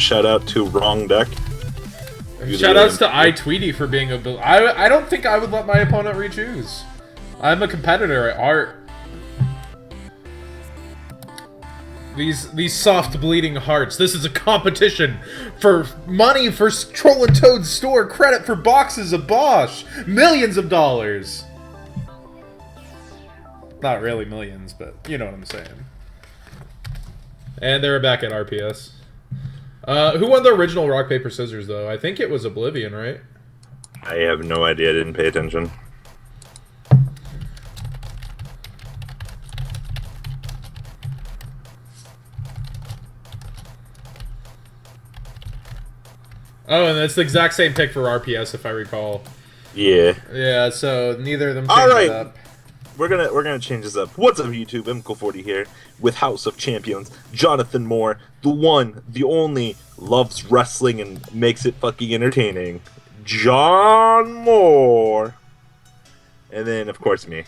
Shout out to Wrong Deck. Shoutouts to iTweety for being a... I don't think I would let my opponent re-choose. I'm a competitor at heart. These soft bleeding hearts. This is a competition for money for Troll and Toad's store, credit for boxes of BOSH. Millions of dollars. Not really millions, but you know what I'm saying. And they're back at RPS. Who won the original Rock, Paper, Scissors, though? I think it was Oblivion, right? I have no idea. I didn't pay attention. Oh, and it's the exact same pick for RPS, if I recall. Yeah. Yeah, so neither of them changed it up. We're gonna change this up. What's up, YouTube? MCO40 here with House of Champions. Jonathan Moore, the one, the only, loves wrestling and makes it fucking entertaining. John Moore. And then, of course, me.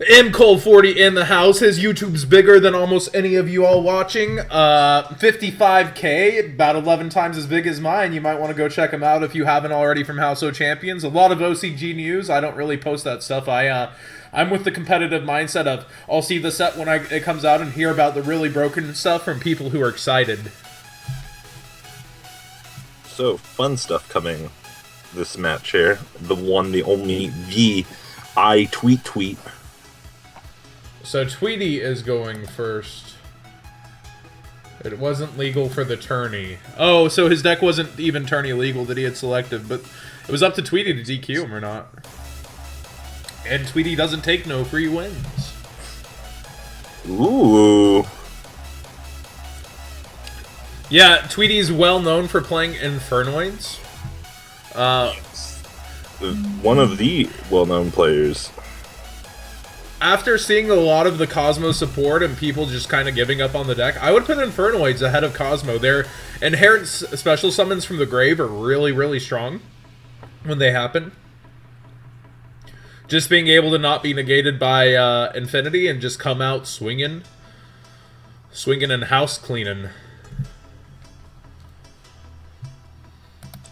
MCole40 in the house. His YouTube's bigger than almost any of you all watching. 55K, about 11 times as big as mine. You might want to go check him out if you haven't already from House of Champions. A lot of OCG news. I don't really post that stuff. I'm with the competitive mindset of I'll see the set when it comes out and hear about the really broken stuff from people who are excited. So, fun stuff coming this match here. The one, the only, the iTweety. So Tweety is going first. It wasn't legal for the tourney. Oh, so his deck wasn't even tourney legal that he had selected, but it was up to Tweety to DQ him or not. And Tweety doesn't take no free wins. Ooh. Yeah, Tweety's well known for playing Infernoids. One of the well-known players. After seeing a lot of the Cosmo support and people just kind of giving up on the deck, I would put Infernoids ahead of Cosmo. Their inherent special summons from the grave are really, really strong when they happen. Just being able to not be negated by Infinity and just come out swinging. Swinging and house cleaning.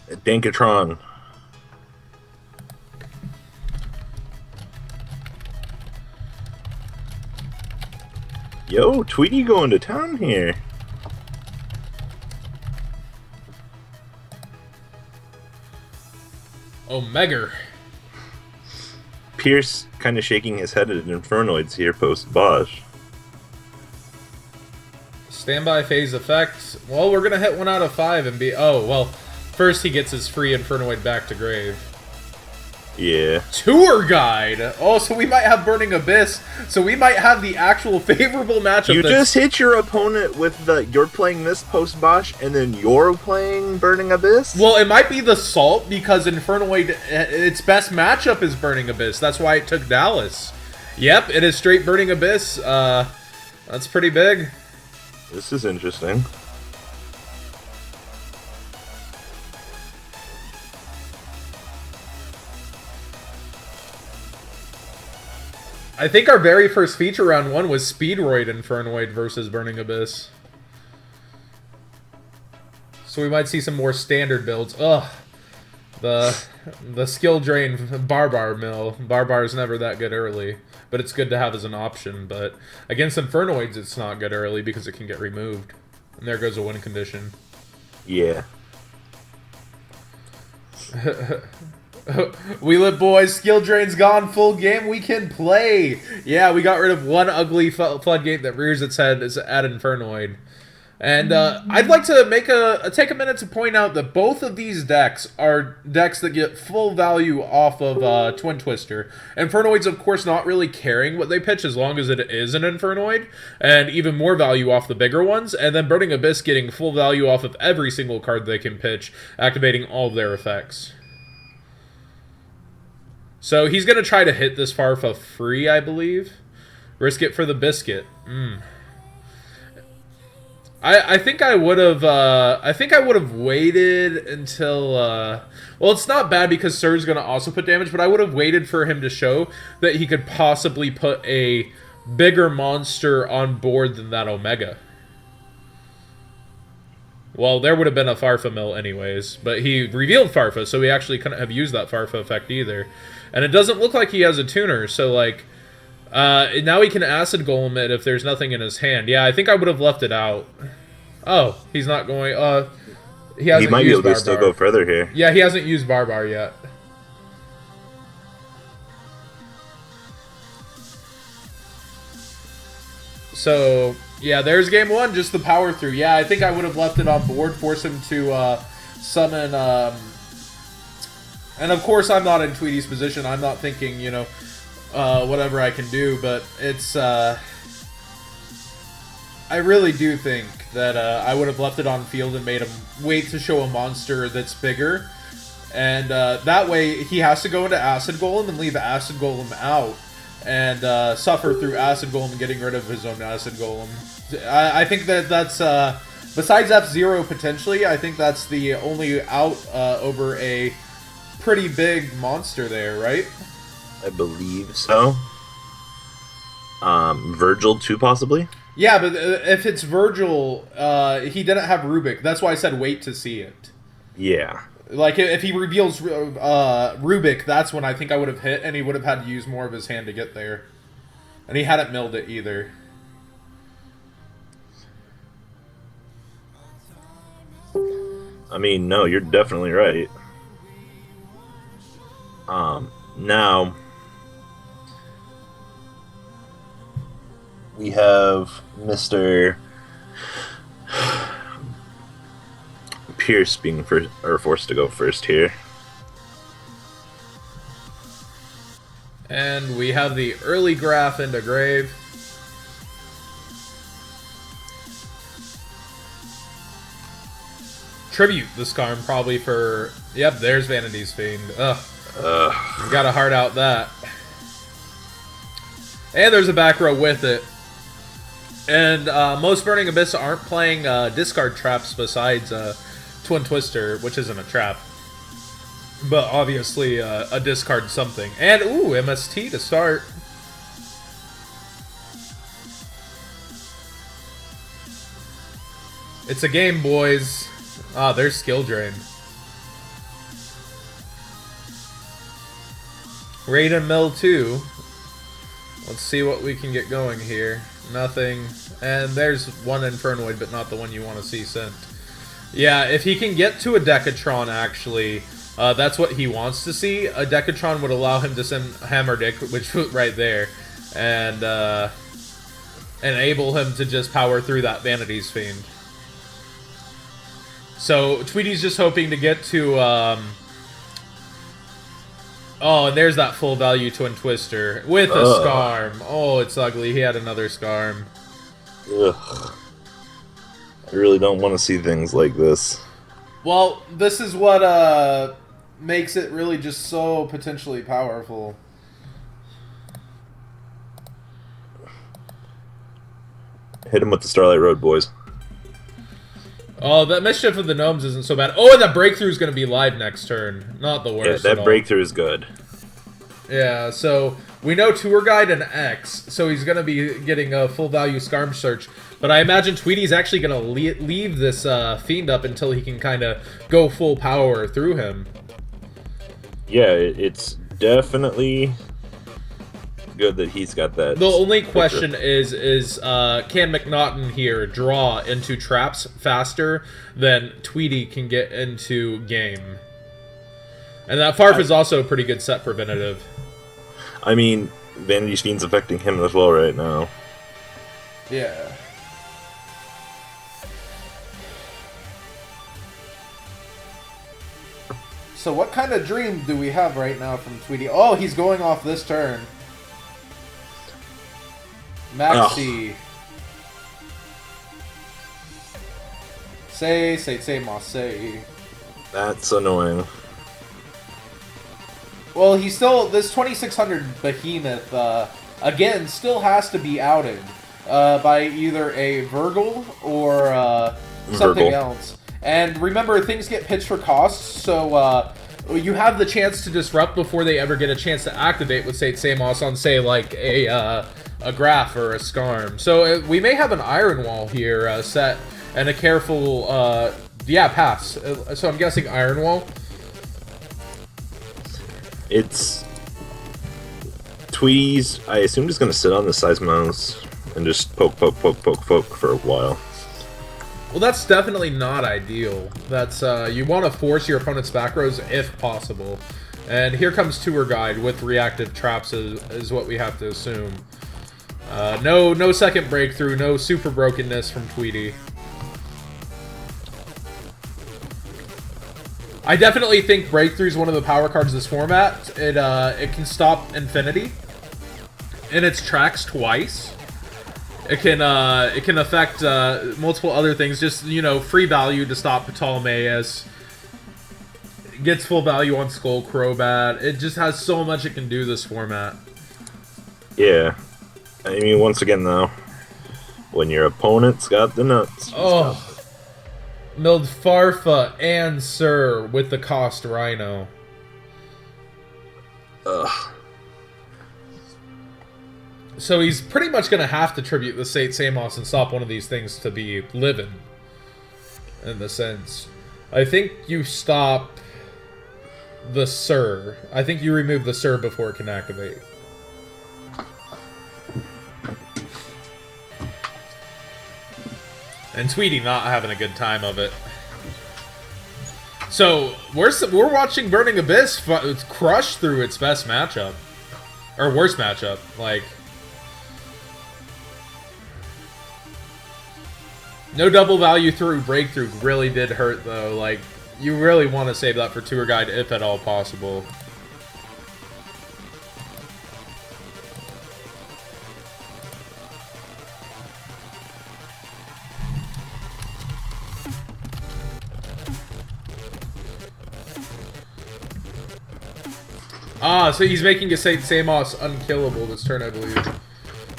Dankatron. Yo, Tweety going to town here. Omega. Pierce kind of shaking his head at Infernoids here post BOSH. Standby phase effect. Well, we're going to hit 1 out of 5 and be... Oh, well, first he gets his free Infernoid back to grave. Yeah. Tour guide. Oh, so we might have Burning Abyss. So we might have the actual favorable matchup. You just hit your opponent with the you're playing this post BOSH and then you're playing Burning Abyss? Well, it might be the Salt because Infernoid, its best matchup is Burning Abyss. That's why it took Dallas. Yep, it is straight Burning Abyss. That's pretty big. This is interesting. I think our very first feature round 1 was Speedroid Infernoid versus Burning Abyss. So we might see some more standard builds. Ugh. The skill drain Barbar mill. Barbar is never that good early, but it's good to have as an option. But against Infernoids, it's not good early because it can get removed. And there goes a win condition. Yeah. Wheel it, boys. Skill drain's gone. Full game. We can play. Yeah, we got rid of one ugly floodgate that rears its head at Infernoid. And I'd like to take a minute to point out that both of these decks are decks that get full value off of Twin Twister. Infernoid's, of course, not really caring what they pitch as long as it is an Infernoid, and even more value off the bigger ones. And then Burning Abyss getting full value off of every single card they can pitch, activating all of their effects. So he's going to try to hit this far for free, I believe. Risk it for the biscuit. I think I would have waited until well, it's not bad because Sir's going to also put damage, but I would have waited for him to show that he could possibly put a bigger monster on board than that Omega. Well, there would have been a Farfa mill anyways, but he revealed Farfa, so he actually couldn't have used that Farfa effect either. And it doesn't look like he has a tuner, so like, now he can Acid Golem it if there's nothing in his hand. Yeah, I think I would have left it out. Oh, he's not going, he hasn't He might be used able to still go further here. Yeah, he hasn't used Barbar yet. So, yeah, there's game one, just the power through. Yeah, I think I would have left it on board, force him to summon... and of course, I'm not in Tweety's position. I'm not thinking, you know, whatever I can do, but it's... I really do think that I would have left it on field and made him wait to show a monster that's bigger. And that way, he has to go into Acid Golem and leave Acid Golem out. And suffer through Acid Golem getting rid of his own Acid Golem. I think that's, besides F-Zero potentially, I think that's the only out over a pretty big monster there, right? I believe so. Virgil too, possibly? Yeah, but if it's Virgil, he didn't have Rubik. That's why I said wait to see it. Yeah. Like, if he reveals Rubik, that's when I think I would have hit, and he would have had to use more of his hand to get there. And he hadn't milled it either. I mean, no, you're definitely right. Now... we have Mr. Pierce being forced to go first here. And we have the early graph into Grave. Tribute the Skarm probably for... Yep, there's Vanity's Fiend. Ugh. Gotta hard out that. And there's a back row with it. And most Burning Abyss aren't playing discard traps besides Twin Twister, which isn't a trap. But obviously a discard something. And, ooh, MST to start. It's a game, boys. Ah, there's Skill Drain. Raiden Mill 2. Let's see what we can get going here. Nothing. And there's one Infernoid, but not the one you want to see sent. Yeah, if he can get to a Decatron, actually, that's what he wants to see. A Decatron would allow him to send Hammerdick, which right there, and enable him to just power through that Vanity's Fiend. So Tweety's just hoping to get to... Oh, and there's that full value Twin Twister with a Skarm. Oh, it's ugly. He had another Skarm. Ugh. I really don't want to see things like this. Well, this is what makes it really just so potentially powerful. Hit him with the Starlight Road, boys. Oh, that Mischief of the Gnomes isn't so bad. Oh, and that Breakthrough is going to be live next turn. Not the worst. Yeah, that Breakthrough is good. Yeah, so we know Tour Guide and X, so he's going to be getting a full value Skarm Search. But I imagine Tweety's actually going to leave this Fiend up until he can kind of go full power through him. Yeah, it's definitely good that he's got that. The only question is can McNaughton here draw into traps faster than Tweety can get into game? And that Farf is also a pretty good set preventative. I mean, Vanity's Fiend's affecting him as well right now. Yeah. So what kind of dream do we have right now from Tweety? Oh, he's going off this turn. Maxi. Say, ma, say. That's annoying. Well, he's still... This 2600 Behemoth, again, still has to be outed by either a Virgil or something else. And remember, things get pitched for costs, so you have the chance to disrupt before they ever get a chance to activate with, say, Samos on, say, like a Graph or a Skarm. So we may have an Iron Wall here set, and a careful Yeah, pass. So I'm guessing Iron Wall. It's Tweety's. I assume just gonna sit on the Seismos and just poke for a while. Well, that's definitely not ideal. That's you want to force your opponent's back rows if possible. And here comes Tour Guide with reactive traps is what we have to assume. No second breakthrough, no super brokenness from Tweety. I definitely think Breakthrough is one of the power cards of this format. It can stop Infinity in its tracks twice. It can affect multiple other things. Just, you know, free value to stop Ptolemaeus. It gets full value on Skull Crobat. It just has so much it can do this format. Yeah. I mean, once again, though, when your opponent's got the nuts. Oh. Milled Farfa and Sir with the cost Rhino. Ugh. So he's pretty much going to have to tribute the Sate Samos and stop one of these things to be living. In the sense. I think you stop the Sir. I think you remove the Sir before it can activate. And Tweety not having a good time of it. So we're watching Burning Abyss crush through its best matchup, or worst matchup. Like, no double value through Breakthrough really did hurt though. Like, you really want to save that for Tour Guide if at all possible. Ah, so he's making a Sate Samos unkillable this turn, I believe.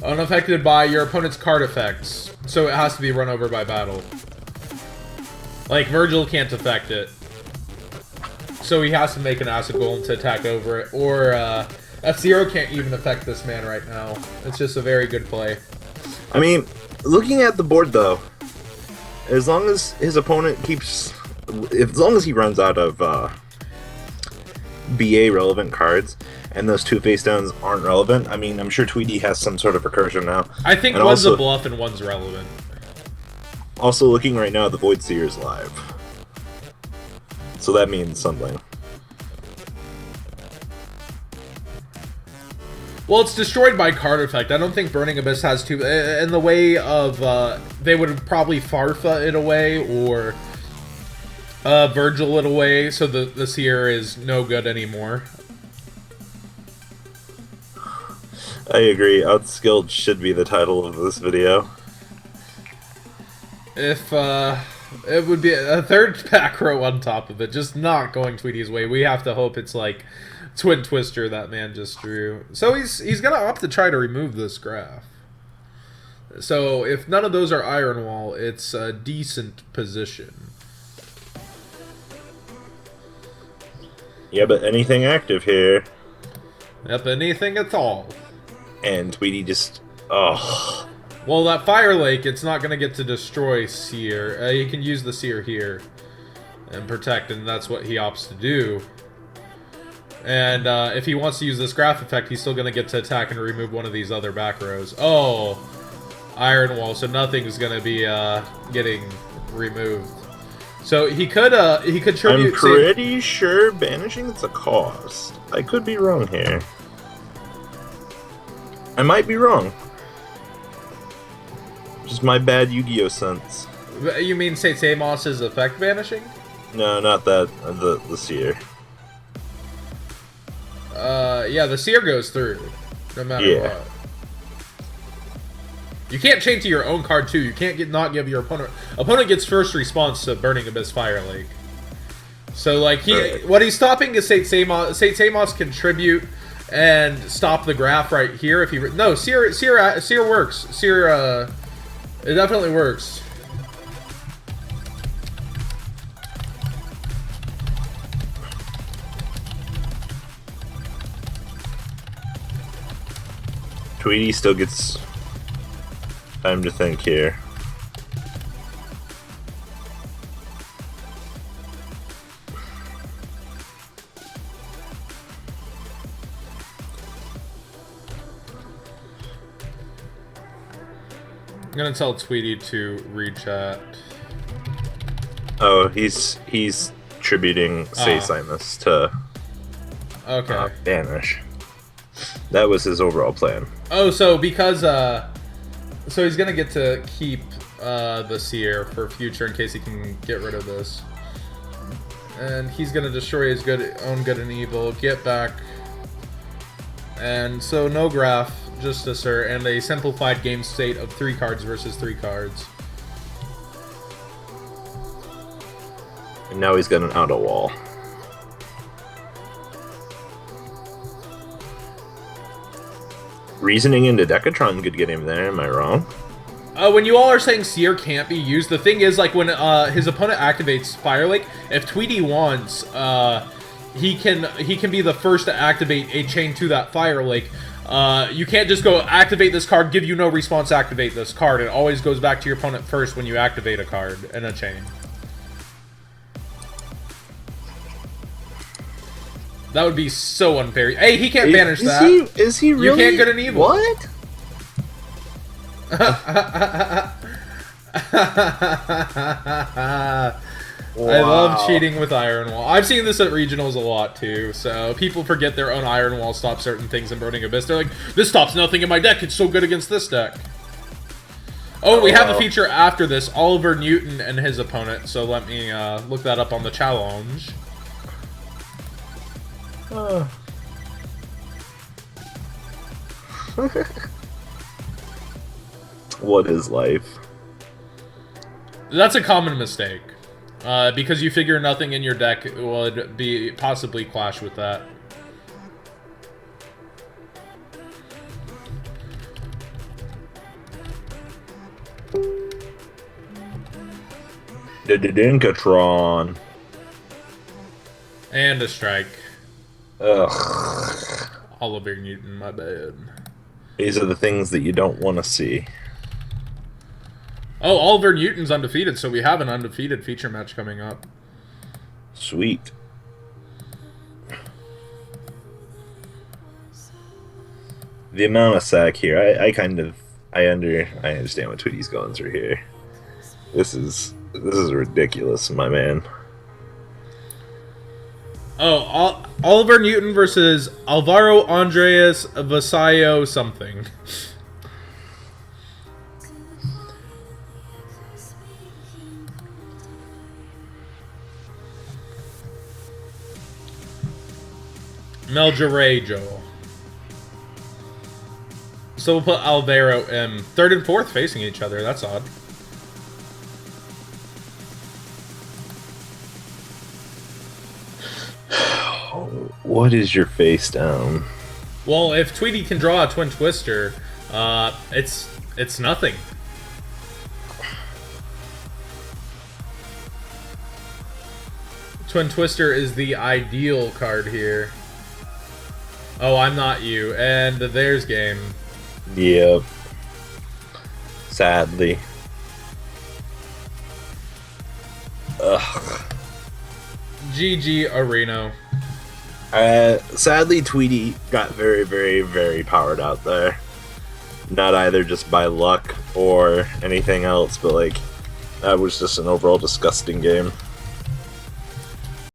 Unaffected by your opponent's card effects. So it has to be run over by battle. Like, Virgil can't affect it. So he has to make an Acid Golem to attack over it. Or, F-Zero can't even affect this man right now. It's just a very good play. I mean, looking at the board, though, as long as his opponent keeps... As long as he runs out of, BA relevant cards, and those two face downs aren't relevant. I mean, I'm sure Tweety has some sort of recursion now. I think and one's also, a bluff and one's relevant. Also, looking right now, the Void Seer is live. So that means something. Well, it's destroyed by card effect. I don't think Burning Abyss has two... In the way of... they would probably Farfa it away, or... Virgil it away, so the Seer is no good anymore. I agree. Outskilled should be the title of this video. If, it would be a third back row on top of it, just not going Tweety's way. We have to hope it's like Twin Twister that man just drew. So he's gonna opt to try to remove this graph. So if none of those are Iron Wall, it's a decent position. Yeah, but anything active here. Yep, anything at all. And Tweety just... Oh. Well, that Fire Lake, it's not going to get to destroy Seer. He can use the Seer here and protect, and that's what he opts to do. And if he wants to use this graph effect, he's still going to get to attack and remove one of these other back rows. Oh, Iron Wall, so nothing's going to be getting removed. So he could tribute... I'm pretty sure banishing is a cost. I could be wrong here. I might be wrong. Just my bad Yu-Gi-Oh sense. You mean Sate Samos's effect banishing? No, not that. The Seer. Yeah, the Seer goes through, no matter what. You can't chain to your own card too. You can't not give your opponent. Opponent gets first response to Burning Abyss Fire Lake. So like what he's stopping is Sate Samos. Sate Samos can tribute and stop the graph right here if he no Seer works. Seer it definitely works. Tweety still gets time to think here. I'm gonna tell Tweety to rechat. Oh, he's tributing Say-Simus to banish. That was his overall plan. Oh, so because so he's gonna get to keep the Seer for future in case he can get rid of this. And he's gonna destroy his own good and evil, get back. And so no graph, just assert, and a simplified game state of 3 cards versus 3 cards. And now he's got an auto wall. Reasoning into Decatron could get him there, am I wrong? When you all are saying Seer can't be used, the thing is, like, when his opponent activates Fire Lake, if Tweety wants, he can be the first to activate a chain to that Fire Lake. You can't just go activate this card, give you no response, activate this card. It always goes back to your opponent first when you activate a card in a chain. That would be so unfair. Hey, he can't banish that. Is he really? You can't get an evil. What? Wow. I love cheating with Iron Wall. I've seen this at regionals a lot too, so people forget their own Iron Wall stops certain things in Burning Abyss. They're like, this stops nothing in my deck, it's so good against this deck. Oh, we have a feature after this, Oliver Newton and his opponent, so let me look that up on the challenge. What is life? That's a common mistake. Because you figure nothing in your deck would be possibly clash with that. The Dinkatron. And a strike. Ugh. Oliver Newton, my bad. These are the things that you don't want to see. Oh, Oliver Newton's undefeated, so we have an undefeated feature match coming up. Sweet. The amount of sack here, I understand what Tweety's going through here. This is ridiculous, my man. Oh, Oliver Newton versus Alvaro Andres Vasallo something. Meljarejo. So we'll put Alvaro in 3rd and 4th facing each other. That's odd. What is your face down? Well, if Tweety can draw a Twin Twister, it's nothing. Twin Twister is the ideal card here. Oh, I'm not you. And there's game. Yep. Sadly. Ugh. GG Areno. Sadly, Tweety got very, very, very powered out there. Not either just by luck or anything else, but like, that was just an overall disgusting game.